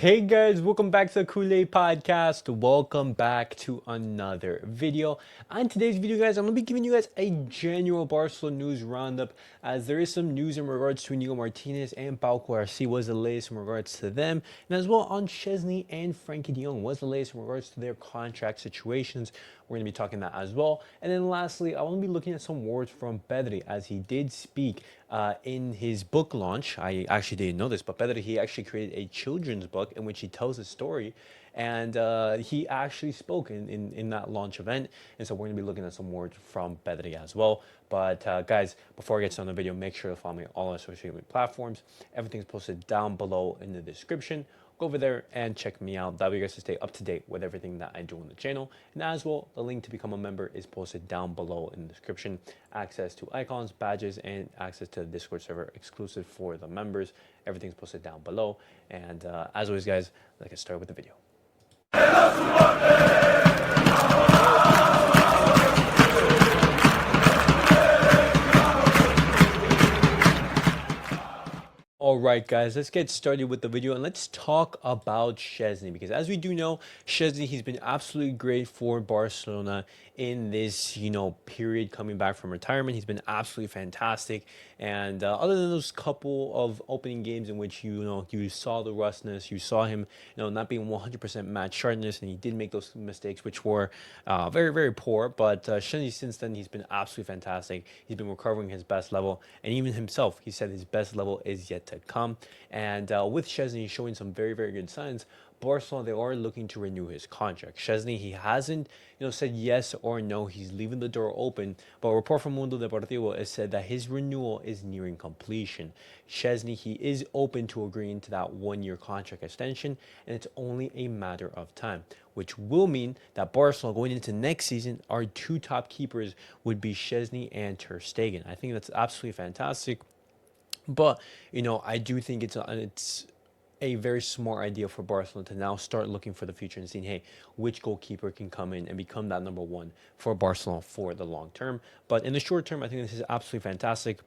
Hey guys, welcome back to the Kool-Aid Podcast. Welcome back to another video. On today's video, guys, I'm going to be giving you guys a general Barcelona news roundup, as there is some news in regards to Íñigo Martínez and Pau Cubarsí. Was the latest in regards to them, and as well on Szczesny and FRENKIE de Jong. Was the latest in regards to their contract situations. We're going to be talking that as well. And then lastly, I want to be looking at some words from Pedri, as he did speak in his book launch. I actually didn't know this, but Pedri, he actually created a children's book in which he tells a story. And he actually spoke in that launch event. And so we're going to be looking at some words from Pedri as well. But guys, before I get started on the video, make sure to follow me on all our social media platforms. Everything's posted down below in the description. Go over there and check me out. That way you guys can stay up to date with everything that I do on the channel. And as well, the link to become a member is posted down below in the description. Access to icons, badges, and access to the Discord server exclusive for the members. Everything's posted down below. And as always, guys, let's get started with the video. Alright guys, let's get started with the video and let's talk about Szczesny, because as we do know, Szczesny, he's been absolutely great for Barcelona in this, period coming back from retirement. He's been absolutely fantastic, and other than those couple of opening games in which you saw the rustness, you saw him not being 100% match sharpness, and he did make those mistakes which were very, very poor, but Szczesny since then, he's been absolutely fantastic. He's been recovering his best level, and even himself, he said his best level is yet to come. And with Szczesny showing some very, very good signs, Barcelona, they are looking to renew his contract. Szczesny, he hasn't said yes or no. He's leaving the door open, but a report from Mundo Deportivo has said that his renewal is nearing completion. Szczesny, he is open to agreeing to that 1-year contract extension, and it's only a matter of time, which will mean that Barcelona going into next season, our two top keepers would be Szczesny and Ter Stegen. I think that's absolutely fantastic. But I do think it's a very smart idea for Barcelona to now start looking for the future and seeing, hey, which goalkeeper can come in and become that number one for Barcelona for the long term. But in the short term, I think this is absolutely fantastic.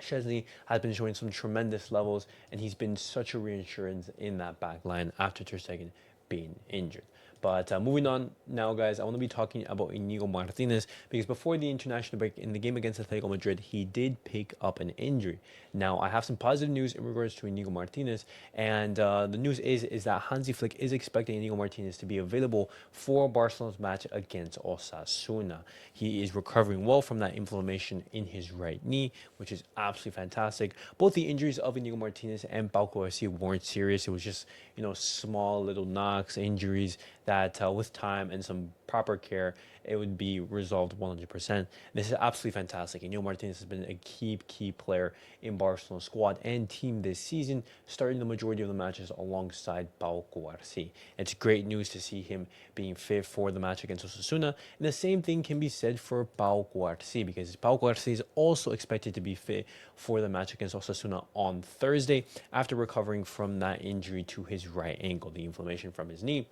Szczesny has been showing some tremendous levels, and he's been such a reassurance in that back line after Ter Stegen being injured. But moving on now, guys, I want to be talking about Íñigo Martínez, because before the international break in the game against Atletico Madrid, he did pick up an injury. Now, I have some positive news in regards to Íñigo Martínez, and the news is that Hansi Flick is expecting Íñigo Martínez to be available for Barcelona's match against Osasuna. He is recovering well from that inflammation in his right knee, which is absolutely fantastic. Both the injuries of Íñigo Martínez and Pau Cubarsí weren't serious. It was just, small little knocks, injuries that with time and some proper care, it would be resolved 100%. This is absolutely fantastic. Íñigo Martínez has been a key player in Barcelona's squad and team this season, starting the majority of the matches alongside Pau Cubarsí. It's great news to see him being fit for the match against Osasuna, and the same thing can be said for Pau Cubarsí, because Pau Cubarsí is also expected to be fit for the match against Osasuna on Thursday after recovering from that injury to his right ankle, the inflammation from his knee.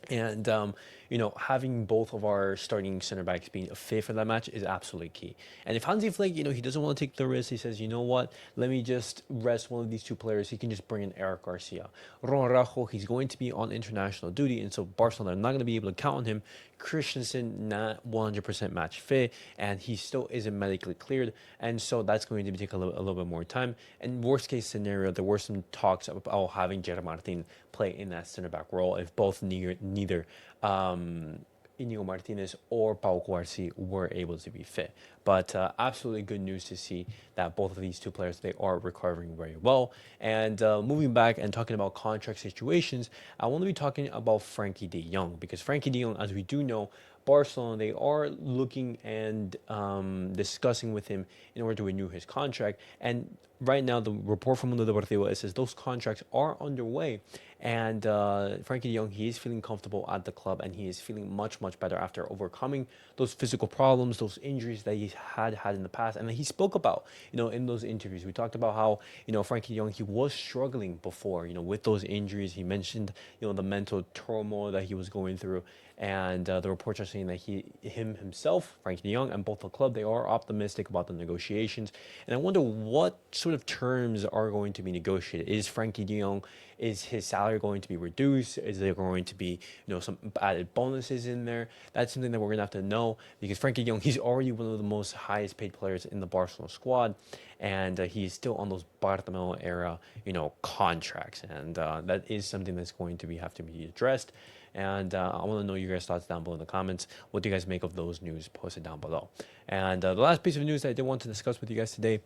And, having both of our starting center backs being fit for that match is absolutely key. And if Hansi Flick, he doesn't want to take the risk, he says, you know what, let me just rest one of these two players. He can just bring in Eric Garcia. Ron Rajo, he's going to be on international duty, and so Barcelona are not going to be able to count on him. Christensen, not 100% match fit, and he still isn't medically cleared, and so that's going to take a little bit more time. And worst case scenario, there were some talks about having Gerard Martin play in that center back role if both neither Íñigo Martínez or Pau Cubarsí were able to be fit. But absolutely good news to see that both of these two players, they are recovering very well. And moving back and talking about contract situations, I want to be talking about FRENKIE de Jong, because FRENKIE de Jong, as we do know, Barcelona, they are looking and discussing with him in order to renew his contract. And right now, the report from Mundo Deportivo says those contracts are underway. And FRENKIE de Jong, he is feeling comfortable at the club, and he is feeling much better after overcoming those physical problems, those injuries that he's had in the past, and he spoke about, in those interviews. We talked about how, Frankie de Jong, he was struggling before, with those injuries. He mentioned, the mental turmoil that he was going through, and the reports are saying that himself, Frankie de Jong, and both the club, they are optimistic about the negotiations. And I wonder what sort of terms are going to be negotiated. Is Frankie de Jong, is his salary going to be reduced? Is there going to be, some added bonuses in there? That's something that we're going to have to know, because Frankie de Jong, he's already one of the most highest paid players in the Barcelona squad, and he's still on those Bartomeu era, contracts, and that is something that's going to have to be addressed. And I want to know your guys' thoughts down below in the comments. What do you guys make of those news? Post it down below. And the last piece of news that I did want to discuss with you guys today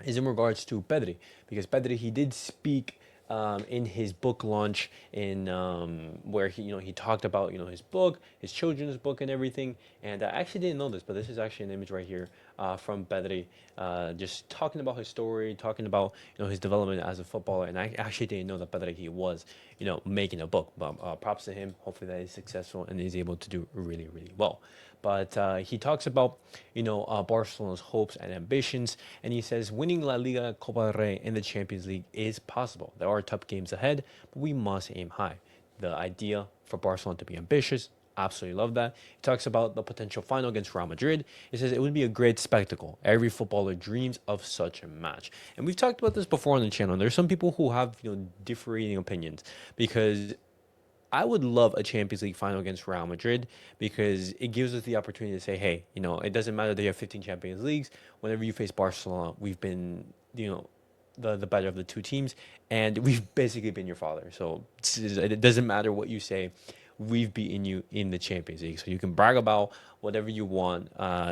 is in regards to Pedri, because Pedri, he did speak in his book launch, in where he talked about his book, his children's book, and everything. And I actually didn't know this, but this is actually an image right here from Pedri, just talking about his story, talking about his development as a footballer. And I actually didn't know that Pedri, he was making a book. But props to him. Hopefully that is successful and is able to do really, really well. But he talks about Barcelona's hopes and ambitions, and he says winning La Liga, Copa del Rey, and the Champions League is possible. There are tough games ahead, but we must aim high. The idea for Barcelona to be ambitious, absolutely love that. He talks about the potential final against Real Madrid. He says it would be a great spectacle. Every footballer dreams of such a match. And we've talked about this before on the channel. And there's some people who have differing opinions, because I would love a Champions League final against Real Madrid, because it gives us the opportunity to say, hey, it doesn't matter that you have 15 Champions Leagues. Whenever you face Barcelona, we've been, the better of the two teams, and we've basically been your father. So it doesn't matter what you say. We've beaten you in the Champions League. So you can brag about whatever you want,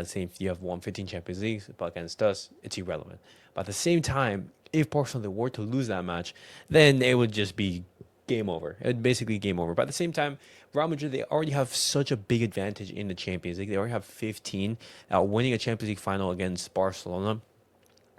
saying if you have won 15 Champions Leagues, but against us, it's irrelevant. But at the same time, if Barcelona were to lose that match, then it would just be game over. It basically game over. But at the same time, Real Madrid, they already have such a big advantage in the Champions League. They already have 15. Winning a Champions League final against Barcelona,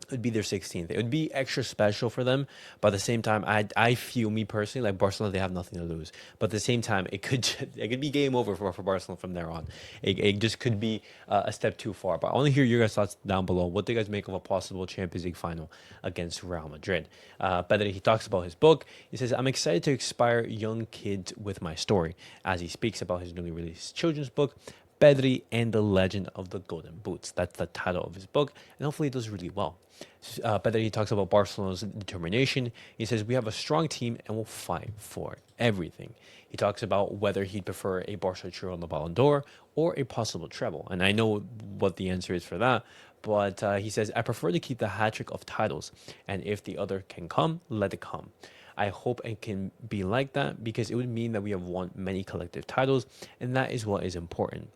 it would be their 16th. It would be extra special for them. But at the same time, I feel, me personally, like Barcelona, they have nothing to lose. But at the same time, it could be game over for Barcelona from there on. It just could be a step too far. But I want to hear your guys' thoughts down below. What do you guys make of a possible Champions League final against Real Madrid? Pedri, he talks about his book. He says, I'm excited to inspire young kids with my story, as he speaks about his newly released children's book, Pedri and the Legend of the Golden Boots. That's the title of his book, and hopefully it does really well. Pedri, he talks about Barcelona's determination. He says, we have a strong team and we'll fight for everything. He talks about whether he'd prefer a Barca trio on the Ballon d'Or or a possible treble. And I know what the answer is for that. But he says, I prefer to keep the hat-trick of titles. And if the other can come, let it come. I hope it can be like that, because it would mean that we have won many collective titles. And that is what is important.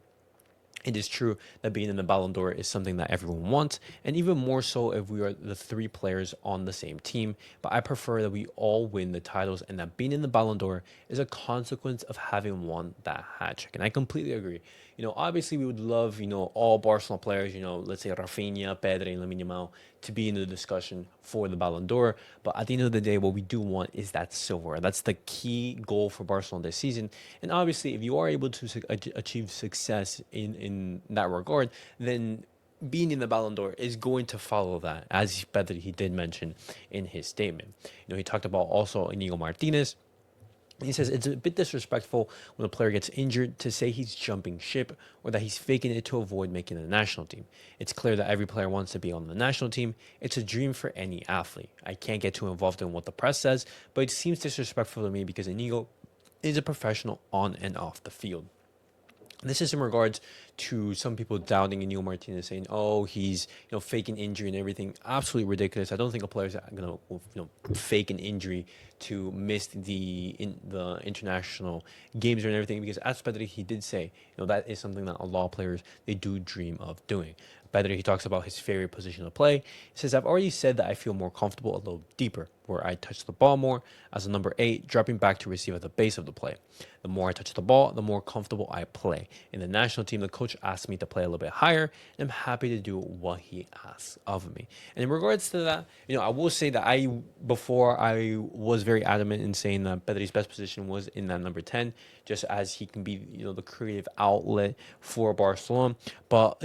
It is true that being in the Ballon d'Or is something that everyone wants, and even more so if we are the three players on the same team. But I prefer that we all win the titles, and that being in the Ballon d'Or is a consequence of having won that hat trick. And I completely agree. Obviously we would love, all Barcelona players, let's say Rafinha, Pedri, and Lamine Yamal, to be in the discussion for the Ballon d'Or. But at the end of the day, what we do want is that silver. That's the key goal for Barcelona this season. And obviously, if you are able to achieve success in that regard, then being in the Ballon d'Or is going to follow that, as Pedri, he did mention in his statement. He talked about also Íñigo Martínez. He says it's a bit disrespectful when a player gets injured to say he's jumping ship or that he's faking it to avoid making the national team. It's clear that every player wants to be on the national team. It's a dream for any athlete. I can't get too involved in what the press says, but it seems disrespectful to me because Íñigo is a professional on and off the field. This is in regards to some people doubting Íñigo Martínez, saying, "Oh, he's faking injury and everything." Absolutely ridiculous. I don't think a player's gonna fake an injury to miss the international games and everything, because as Pedri, he did say, that is something that a lot of players, they do dream of doing. Pedri, he talks about his favorite position to play. He says, "I've already said that I feel more comfortable a little deeper where I touch the ball more. As a number 8, dropping back to receive at the base of the play. The more I touch the ball, the more comfortable I play. In the national team, the coach asked me to play a little bit higher, and I'm happy to do what he asks of me. And in regards to that, I will say that before I was very adamant in saying that Pedri's best position was in that number 10, just as he can be, the creative outlet for Barcelona. But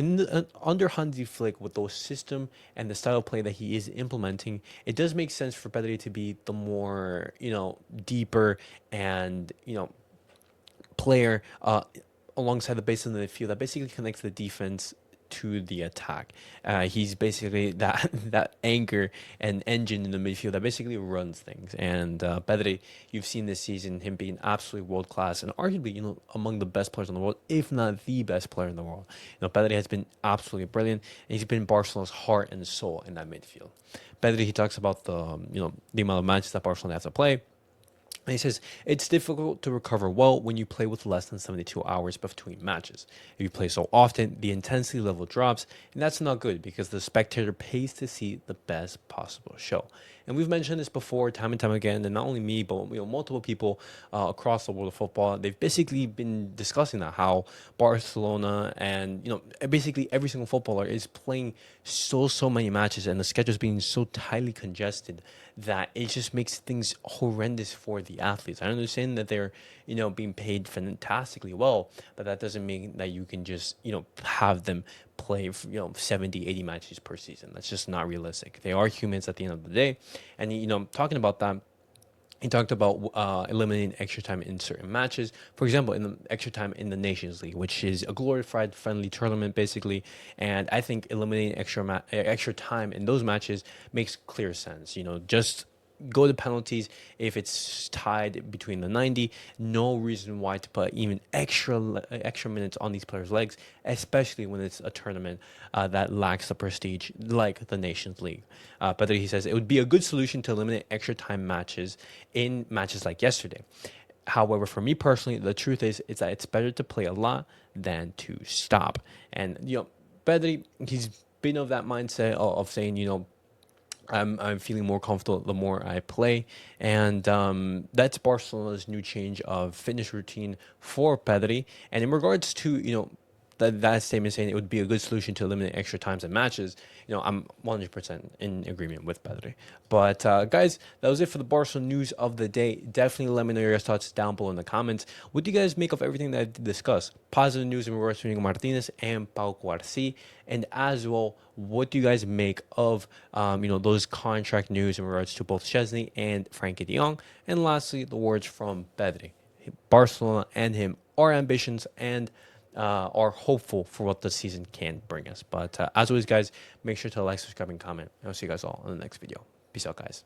under Hansi Flick, with those system and the style of play that he is implementing, it does make sense for Pedri to be the more, deeper and, player alongside the base of the field that basically connects the defense to the attack. He's basically that anchor and engine in the midfield that basically runs things. And Pedri, you've seen this season him being absolutely world class and arguably among the best players in the world, if not the best player in the world. Pedri has been absolutely brilliant, and he's been Barcelona's heart and soul in that midfield. Pedri, he talks about the amount of matches that Barcelona has to play. And he says, it's difficult to recover well when you play with less than 72 hours between matches. If you play so often, the intensity level drops, and that's not good because the spectator pays to see the best possible show. And we've mentioned this before time and time again, and not only me, but multiple people across the world of football. They've basically been discussing that, how Barcelona and basically every single footballer is playing so many matches, and the schedule is being so tightly congested that it just makes things horrendous for the athletes. I understand that they're being paid fantastically well, but that doesn't mean that you can just have them play 70, 80 matches per season. That's just not realistic. They are humans at the end of the day. And talking about that, he talked about eliminating extra time in certain matches. For example, in the extra time in the Nations League, which is a glorified friendly tournament, basically. And I think eliminating extra time in those matches makes clear sense. Just go to penalties if it's tied between the 90. No reason why to put even extra minutes on these players' legs, especially when it's a tournament that lacks the prestige like the Nations League. But he says it would be a good solution to eliminate extra time matches in matches like yesterday. However, for me personally, the truth is that it's better to play a lot than to stop. And Pedri, he's been of that mindset of saying, I'm feeling more comfortable the more I play, and that's Barcelona's new change of fitness routine for Pedri. And in regards to that statement saying it would be a good solution to eliminate extra times in matches, I'm 100% in agreement with Pedri. But guys, that was it for the Barcelona news of the day. Definitely let me know your thoughts down below in the comments. What do you guys make of everything that I discussed? Positive news in regards to Íñigo Martínez and Pau Cubarsí, and as well, what do you guys make of those contract news in regards to both Szczesny and Frenkie de Jong? And lastly, the words from Pedri. Barcelona and him are ambitions and are hopeful for what the season can bring us. But as always, guys, make sure to like, subscribe, and comment. And I'll see you guys all in the next video. Peace out, guys.